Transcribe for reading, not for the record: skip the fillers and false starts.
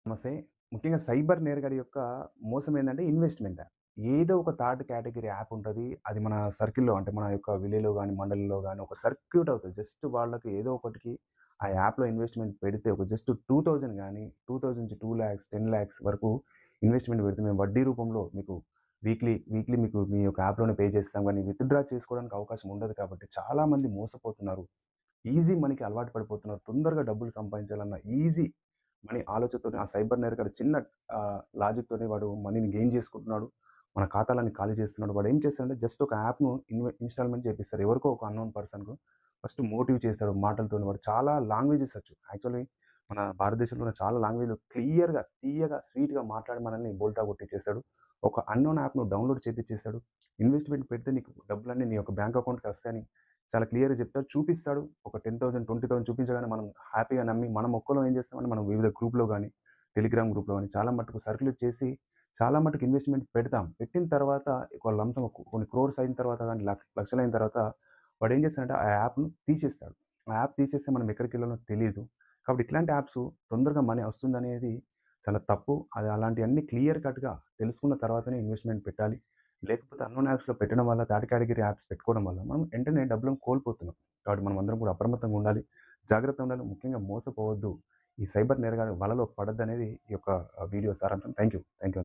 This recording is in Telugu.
నమస్తే. ముఖ్యంగా సైబర్ నేరగాడి యొక్క మోసం ఏందంటే ఇన్వెస్ట్‌మెంట్. ఏదో ఒక థర్డ్ కేటగరీ యాప్ ఉంటది. అది మన సర్కిల్‌లో అంటే మన యొక్క విలేజ్‌లో గాని, మండలంలో గాని ఒక సర్క్యూట్ అవుతది. జస్ట్ వాళ్ళకి ఏదో ఒకటికి ఆ యాప్‌లో ఇన్వెస్ట్‌మెంట్ పెడితే ఒక జస్ట్ 2000 గాని 2000-2,00,000 10,00,000 వరకు ఇన్వెస్ట్‌మెంట్ పెడితే మేము వడ్డీ రూపంలో మీకు వీక్లీ మీకు మీ యొక్క యాప్‌లోనే పే చేస్తాం గానీ విత్‌డ్రా చేసుకోవడానికి అవకాశం ఉండదు కాబట్టి చాలామంది మోసపోతున్నారు. ఈజీ మనీకి అలవాటు పడిపోతున్నారు. తొందరగా డబ్బులు సంపాదించాలన్న ఈజీ మనీ ఆలోచనతోని ఆ సైబర్ నేరగాడు చిన్న లాజిక్‌తోని వాడు మనీని గెయిన్ చేసుకుంటున్నాడు. మన ఖాతాలన్నీ ఖాళీ చేస్తున్నాడు. వాడేం చేస్తాడంటే జస్ట్ ఒక యాప్‌ను ఇన్‌స్టాల్‌మెంట్ చేపిస్తాడు. ఎవరికో ఒక అన్‌నోన్ పర్సన్‌కు ఫస్ట్ మోటివ్ చేస్తాడు మాటలతోని. వాడు చాలా లాంగ్వేజెస్ వచ్చు. యాక్చువల్లీ మన భారతదేశంలో ఉన్న చాలా లాంగ్వేజ్‌లు క్లియర్‌గా, తియ్యగా, స్వీట్‌గా మాట్లాడి మనల్ని బోల్తా కొట్టిచ్చేస్తాడు. ఒక అన్‌నోన్ యాప్‌ను డౌన్‌లోడ్ చేపిచ్చేస్తాడు. ఇన్వెస్ట్‌మెంట్ పెడితే నీకు డబ్బులన్నీ నీ యొక్క బ్యాంక్ అకౌంట్‌కి వస్తాయని చాలా క్లియర్‌గా చెప్తాడు. చూపిస్తాడు. ఒక 10,000, 20,000 చూపించగానే మనం హ్యాపీగా నమ్మి మనం ఒక్కలం ఏం చేస్తామంటే మనం వివిధ గ్రూప్‌లో గాని, టెలిగ్రామ్ గ్రూప్‌లో గాని చాలా మట్టుకు సర్క్యులేట్ చేసి చాలా మట్టుకు ఇన్వెస్ట్‌మెంట్ పెడతాం. పెట్టిన తర్వాత ఒక లంసమ్ కొన్ని క్రోర్స్ అయిన తర్వాత గాని, లక్షలయిన తర్వాత వాడేం చేస్తాడంటే ఆ యాప్‌ను తీసేస్తాడు. ఆ యాప్ తీసేస్తే మనం ఎక్కడికెళ్ళాలో తెలీదు. కాబట్టి ఇట్లాంటి యాప్స్ తొందరగా మనీ వస్తుందనేది చాలా తప్పు. అది అలాంటియన్నీ క్లియర్ కట్‌గా తెలుసుకున్న తర్వాతనే ఇన్వెస్ట్‌మెంట్ పెట్టాలి. లేకపోతే అన్నోన్ యాప్స్‌లో పెట్టడం వల్ల థర్డ్ కేటగరీ యాప్స్ పెట్టుకోవడం వల్ల మనం వెంటనే డబ్బులను కోల్పోతున్నాం. కాబట్టి మనమందరం కూడా అప్రమత్తంగా ఉండాలి. జాగ్రత్తగా ఉండాలి. ముఖ్యంగా మోసపోవద్దు. ఈ సైబర్ నేరగాళ్ళ వలలో పడొద్దనేది ఈ యొక్క వీడియో సారాంశం. Thank you. Thank you.